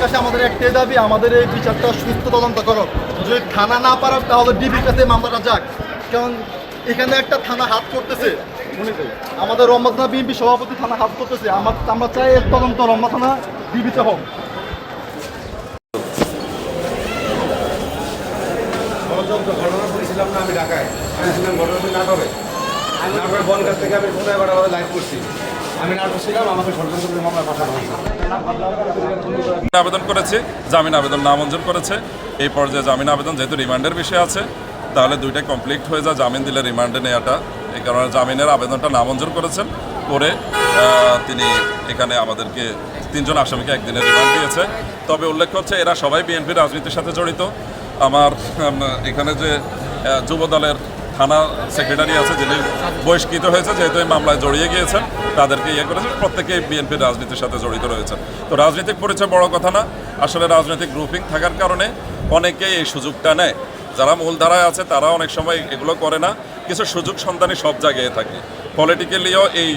কাছে আমাদের একটাই দাবি, আমাদের এই বিচারটা সুস্থ তদন্ত করো। যদি থানা না পারো তাহলে ডিবির কাছে মামলাটা যাক, কারণ এখানে একটা থানা হাত করতেছে, আমাদের রমনা থানা বিএনপি সভাপতি থানা হাত করতেছে। আমরা চাই এর তদন্ত রমনা থানা ডিবিতে হোক। ঘটনা করেছিলাম না আমি ঢাকায়, ঘটনা নাটকে বনগাছ থেকে আমি ফোনে লাইভ করছি। আমি নাটক ছিলাম, আমাকে ষড়যন্ত্রের মামলায় পাঠানো হয়েছে। আবেদন করেছি, জামিন আবেদন নামঞ্জুর করেছে। এই পর্যায়ে জামিন আবেদন যেহেতু রিমান্ডের বিষয় আছে, তাহলে দুইটাই কমপ্লিট হয়ে যায়। জামিন দিলে রিমান্ডে নেওয়াটা, এই কারণে জামিনের আবেদনটা নামঞ্জুর করেছেন। করে তিনি এখানে আমাদেরকে 3 জন আসামিকে একদিনের রিমান্ড দিয়েছে। তবে উল্লেখ হচ্ছে এরা সবাই বিএনপির রাজনীতির সাথে জড়িত। আমার এখানে যে যুব দলের থানা সেক্রেটারি আছে, যিনি বহিষ্কৃত হয়েছে যেহেতু এই মামলায় জড়িয়ে গিয়েছেন, তাদেরকে করেছে। প্রত্যেকেই বিএনপির রাজনীতির সাথে জড়িত রয়েছেন। তো রাজনৈতিক পরিচয় বড় কথা না, আসলে রাজনৈতিক গ্রুপিং থাকার কারণে অনেকেই এই সুযোগটা নেয়। যারা মূলধারায় আছে তারা অনেক সময় এগুলো করে না, কিছু সুযোগ সন্ধানী সব জায়গায় থাকে। পলিটিক্যালিও এই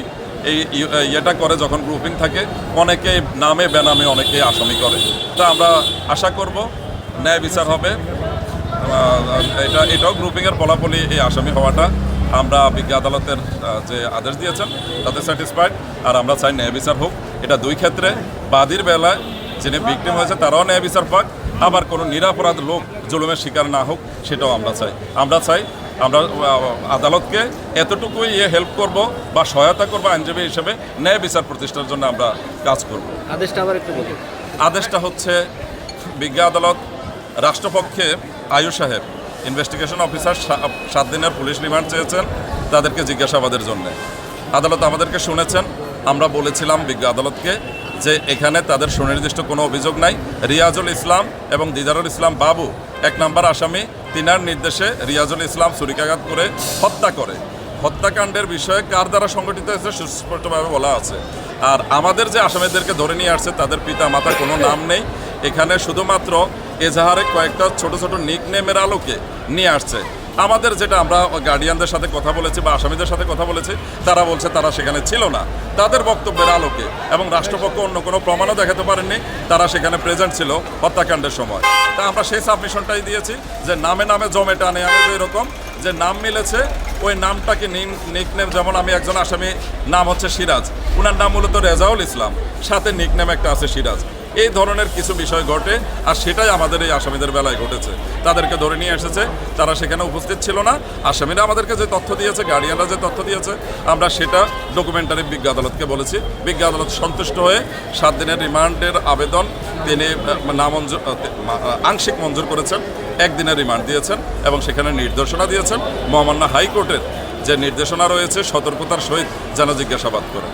ইয়েটা করে, যখন গ্রুপিং থাকে অনেকেই নামে বেনামে অনেকেই আসামি করে। তা আমরা আশা করব ন্যায় বিচার হবে। এটাও গ্রুপিংয়ের ফলাফলই এই আসামি হওয়াটা। আমরা বিজ্ঞ আদালতের যে আদেশ দিয়েছেন তাতে স্যাটিসফাইড, আর আমরা চাই ন্যায় বিচার হোক। এটা দুই ক্ষেত্রে, বাদীর বেলায় যিনি ভিকটিম হয়েছে তারাও ন্যায় বিচার পাক, আবার কোনো নিরাপরাধ লোক জুলুমের শিকার না হোক, সেটাও আমরা চাই। আমরা আদালতকে এতটুকুই হেল্প করব বা সহায়তা করব আইনজীবী হিসেবে, ন্যায় বিচার প্রতিষ্ঠার জন্য আমরা কাজ করব। আদেশটা আবার একটু বলুন। আদেশটা হচ্ছে বিজ্ঞ আদালত রাষ্ট্রপক্ষে আয়ু সাহেব ইনভেস্টিগেশন অফিসার 7 দিনের পুলিশ রিমান্ড চেয়েছেন তাদেরকে জিজ্ঞাসাবাদের জন্য। আদালত আমাদেরকে শুনেছেন। আমরা বলেছিলাম বিজ্ঞ আদালতকে যে এখানে তাদের সুনির্দিষ্ট কোনো অভিযোগ নাই। রিয়াজুল ইসলাম এবং দিদারুল ইসলাম বাবু 1 নম্বর আসামি, তিনার নির্দেশে রিয়াজুল ইসলাম ছুরিকাঘাত করে হত্যা করে। হত্যাকাণ্ডের বিষয়ে কার দ্বারা সংগঠিত হয়েছে সুস্পষ্টভাবে বলা আছে। আর আমাদের যে আসামিদেরকে ধরে নিয়ে আসছে তাদের পিতা মাতা কোনো নাম নেই। এখানে শুধুমাত্র এজাহারে কয়েকটা ছোট ছোট নিকনেমের আলোকে নিয়ে আসছে। আমাদের যেটা আমরা গার্ডিয়ানদের সাথে কথা বলেছি বা আসামিদের সাথে কথা বলেছি, তারা বলছে তারা সেখানে ছিল না। তাদের বক্তব্যের আলোকে এবং রাষ্ট্রপক্ষ অন্য কোনো প্রমাণও দেখাতে পারেননি তারা সেখানে প্রেজেন্ট ছিল হত্যাকাণ্ডের সময়। তা আমরা সেই সাবমিশনটাই দিয়েছি যে নামে নামে জমে টানে আমাদের এরকম যে নাম মিলেছে, ওই নামটাকে নিকনেম, যেমন আমি একজন আসামি নাম হচ্ছে সিরাজ, ওনার নাম মূলত রেজাউল ইসলাম, সাথে নিকনেম একটা আছে সিরাজ। এই ধরনের কিছু বিষয় ঘটে, আর সেটাই আমাদের এই আসামিদের বেলায় ঘটেছে। তাদেরকে ধরে নিয়ে এসেছে, তারা সেখানে উপস্থিত ছিল না। আসামিরা আমাদেরকে যে তথ্য দিয়েছে, গার্ডিয়ানরা যে তথ্য দিয়েছে, আমরা সেটা ডকুমেন্টারি বিজ্ঞ আদালতকে বলেছি। বিজ্ঞ আদালত সন্তুষ্ট হয়ে 7 দিনের রিমান্ডের আবেদন তিনি আংশিক মঞ্জুর করেছেন, 1 দিনের রিমান্ড দিয়েছেন এবং সেখানে নির্দেশনা দিয়েছেন মহামান্য হাইকোর্টের যে নির্দেশনা রয়েছে সতর্কতার সহিত যেন জিজ্ঞাসাবাদ করে।